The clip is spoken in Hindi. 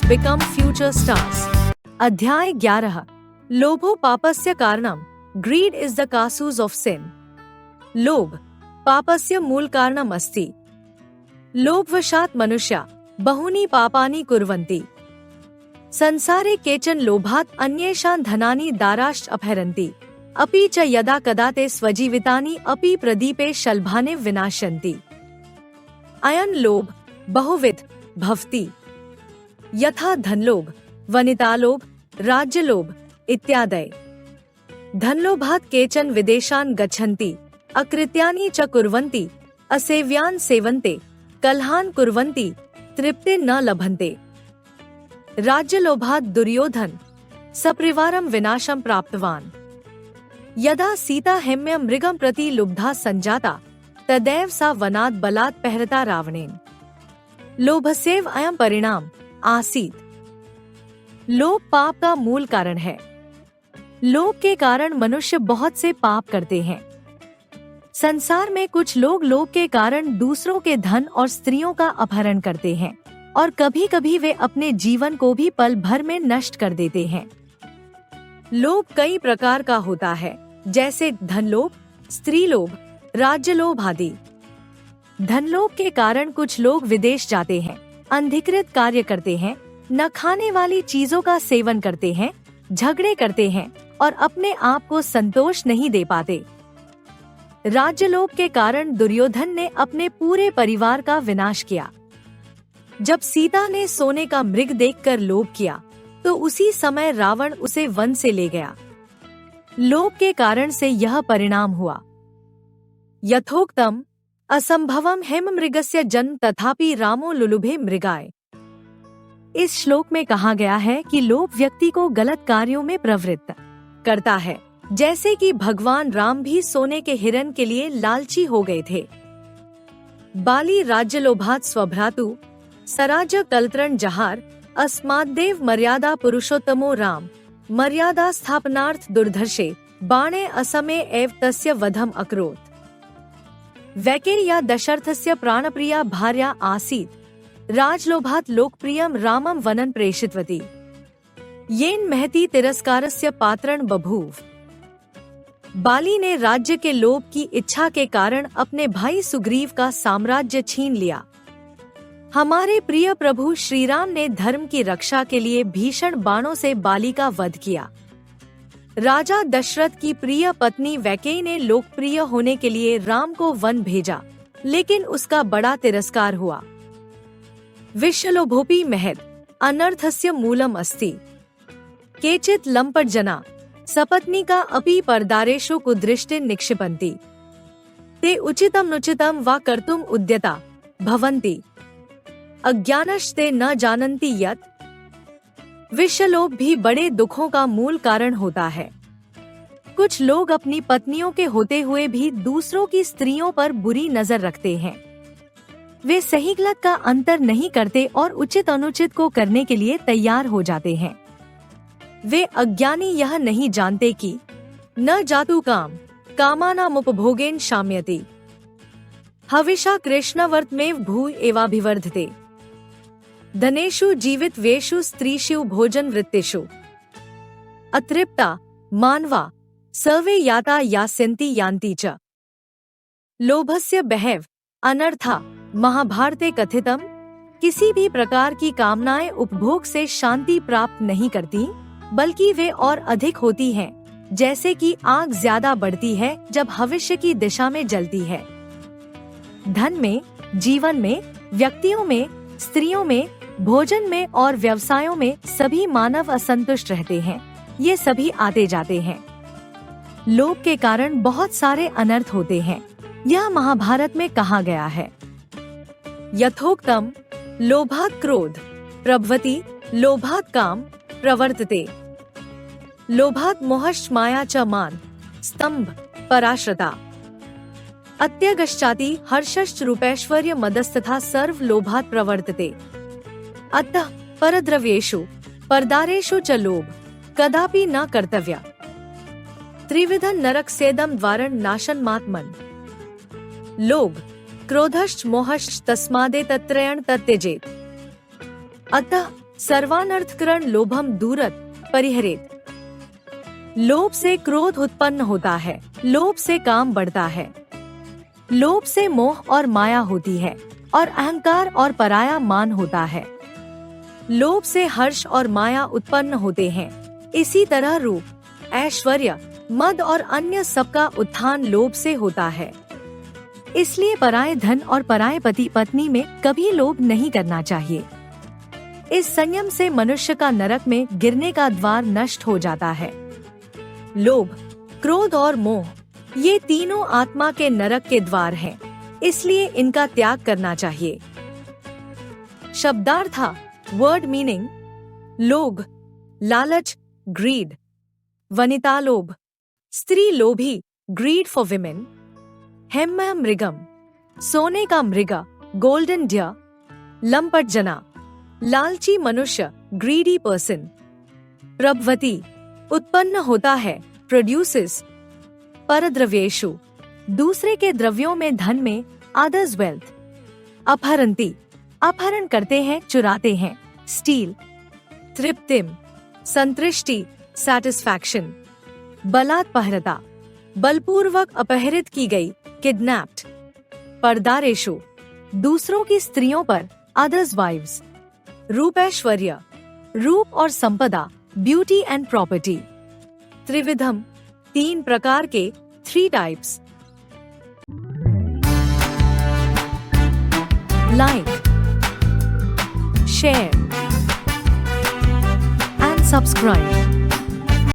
become future stars. अध्याय 11 लोभो पापस्य कारणम. Greed is the causes of sin. लोभ पापस्य मूल कारणम अस्ति. लोभवशात् मनुष्या बहूनि पापानि कुर्वन्ति. संसारे केचन लोभात् अन्येषां धनानि दाराश्च अपहरन्ति. अपि च यदा कदा ते स्वजीवितानि अपि प्रदीपे शलभाने विनाशन्ति. अयं लोभ बहुविध भवति. यथा धनलोभ, वनितालोभ, राज्यलोभ इत्यादय. धनलोभात् केचन विदेशान् गच्छन्ति, अकृत्यानि च कुर्वन्ति, असेव्यान् सेवन्ते, कलहान् कुर्वन्ति, तृप्ते न लभन्ते. राज्यलोभात् दुर्योधन सपरिवारं विनाशं प्राप्तवान्. यदा सीता हेम्य मृगं प्रति लुब्धा संजाता तदैव सा वनात् बलात् पहृता रावणेन. लोभस्यैव अयं परिणाम आसीत्. लोभ पाप का मूल कारण है. लोभ के कारण मनुष्य बहुत से पाप करते हैं. संसार में कुछ लोग लोभ के कारण दूसरों के धन और स्त्रियों का अपहरण करते हैं और कभी कभी वे अपने जीवन को भी पल भर में नष्ट कर देते हैं. लोभ कई प्रकार का होता है, जैसे धनलोभ, स्त्रीलोभ, राज्यलोभ आदि. धनलोभ के कारण कुछ लोग विदेश जाते हैं, अनधिकृत कार्य करते हैं, न खाने वाली चीजों का सेवन करते हैं, झगड़े करते हैं और अपने आप को संतोष नहीं दे पाते. राज्यलोभ के कारण दुर्योधन ने अपने पूरे परिवार का विनाश किया. जब सीता ने सोने का मृग देखकर लोभ किया तो उसी समय रावण उसे वन से ले गया. लोभ के कारण से यह परिणाम हुआ. यथोक्तम असंभवम हेममृगस्य जन्म तथापि रामो लुलुभे मृगाय. इस श्लोक में कहा गया है कि लोभ व्यक्ति को गलत कार्यों में प्रवृत्त करता है, जैसे कि भगवान राम भी सोने के हिरण के लिए लालची हो गए थे. बाली राज्यलोभात् स्वभ्रातु सराज्य कलत्रण जहार अस्माद्देव मर्यादा पुरुषोत्तमो राम मर्यादा स्थापनार्थ दुर्धर्षे बाणे असमे एव तस्य वधम अकरोत्. वैकेर्या दशरथस्य प्राणप्रिया भार्या आसीत्. राजलोभात् लोकप्रियं रामं वनं प्रेषितवती. येन महती तिरस्कारस्य पात्रं बभूव. बाली ने राज्य के लोभ की इच्छा के कारण अपने भाई सुग्रीव का साम्राज्य छीन लिया. हमारे प्रिय प्रभु श्री राम ने धर्म की रक्षा के लिए भीषण बाणों से बाली का वध किया. राजा दशरथ की प्रिय पत्नी वैकेयी ने लोकप्रिय होने के लिए राम को वन भेजा, लेकिन उसका बड़ा तिरस्कार हुआ. विश्वलोभोपि महत् अनर्थस्य मूलम अस्ति. केचित् लंपट जना सपत्नीका अपि परदारेषु कुदृष्टिं निक्षिपन्ति. ते उचितं नुचितं वा कर्तुम् उद्यता भवन्ति. अज्ञानश्च न जानन्ति यत्. विषलोभ भी बड़े दुखों का मूल कारण होता है. कुछ लोग अपनी पत्नियों के होते हुए भी दूसरों की स्त्रियों पर बुरी नजर रखते हैं. वे सही गलत का अंतर नहीं करते और उचित अनुचित को करने के लिए तैयार हो जाते हैं. वे अज्ञानी यह नहीं जानते कि न जातु काम कामानामुपभोगेन शाम्यति. हविषा कृष्णवर्तमेव भूय एवाभिवर्धते. धनेषु जीवितवेषु स्त्रीषु भोजन वृत्तिषु. अतृप्ता मानवा सर्वे याता यास्यन्ति यान्ति च. लोभस्य बहव अनर्था महाभारते कथितम. किसी भी प्रकार की कामनाएं उपभोग से शांति प्राप्त नहीं करती, बल्कि वे और अधिक होती हैं, जैसे कि आग ज्यादा बढ़ती है जब भविष्य की दिशा में जलती है. धन में, जीवन में, व्यक्तियों में, स्त्रियों में, भोजन में और व्यवसायों में सभी मानव असंतुष्ट रहते हैं. ये सभी आते जाते हैं. लोभ के कारण बहुत सारे अनर्थ होते हैं. यह महाभारत में कहा गया है. यथोक्तम लोभात् क्रोध प्रभवति, लोभात् काम प्रवर्तते. लोभात् मोहश्च माया च मान स्तंभ पराश्रता. अत्यगश्चाति हर्षश्च रूपैश्वर्य मदस्तथा सर्व लोभात् प्रवर्तते. अतः परद्रव्येषु परदारेषु च लोभ कदापि न कर्तव्य. त्रिविधं नरकस्येदं द्वारं नाशनमात्मन्. लोभ क्रोधश्च मोहश्च तस्मादेतत्त्रयं तत्यजेत्. अतः सर्वानर्थकरण लोभम दूरत परिहरेत। लोभ से क्रोध उत्पन्न होता है, लोभ से काम बढ़ता है, लोभ से मोह और माया होती है और अहंकार और पराया मान होता है। लोभ से हर्ष और माया उत्पन्न होते हैं। इसी तरह रूप, ऐश्वर्य, मद और अन्य सबका उत्थान लोभ से होता है। इसलिए पराये धन और पराये पति पत्नी में कभी लोभ नहीं करना चाहिए। इस संयम से मनुष्य का नरक में गिरने का द्वार नष्ट हो जाता है। लोभ, क्रोध और मोह ये तीनों आत्मा के नरक के द्वार हैं, इसलिए इनका त्याग करना चाहिए। शब्दार्थ, वर्ड मीनिंग: लोभ, लालच, ग्रीड। वनिता लोभ, स्त्री लोभी, ग्रीड फॉर विमेन। हेम्म मृगम, सोने का मृग, गोल्डन डियर। लंपट जना, लालची मनुष्य, ग्रीडी पर्सन। प्रभवती, उत्पन्न होता है, प्रोड्यूसेस। परद्रव्येषु, दूसरे के द्रव्यों में, धन में, अदर्स वेल्थ। अपहरन्ति, अपहरण करते हैं, चुराते हैं, स्टील। तृप्तिम, संतृष्टि, सैटिस्फैक्शन। बलात्पहरता, बलपूर्वक अपहरित की गई, किडनैप्ड। परदारेषु, दूसरों की स्त्रियों पर, अदर्स वाइव्स। रूपैश्वर्य, रूप और संपदा, ब्यूटी एंड प्रॉपर्टी। त्रिविधम, 3 प्रकार के, 3 types. Like, share and subscribe.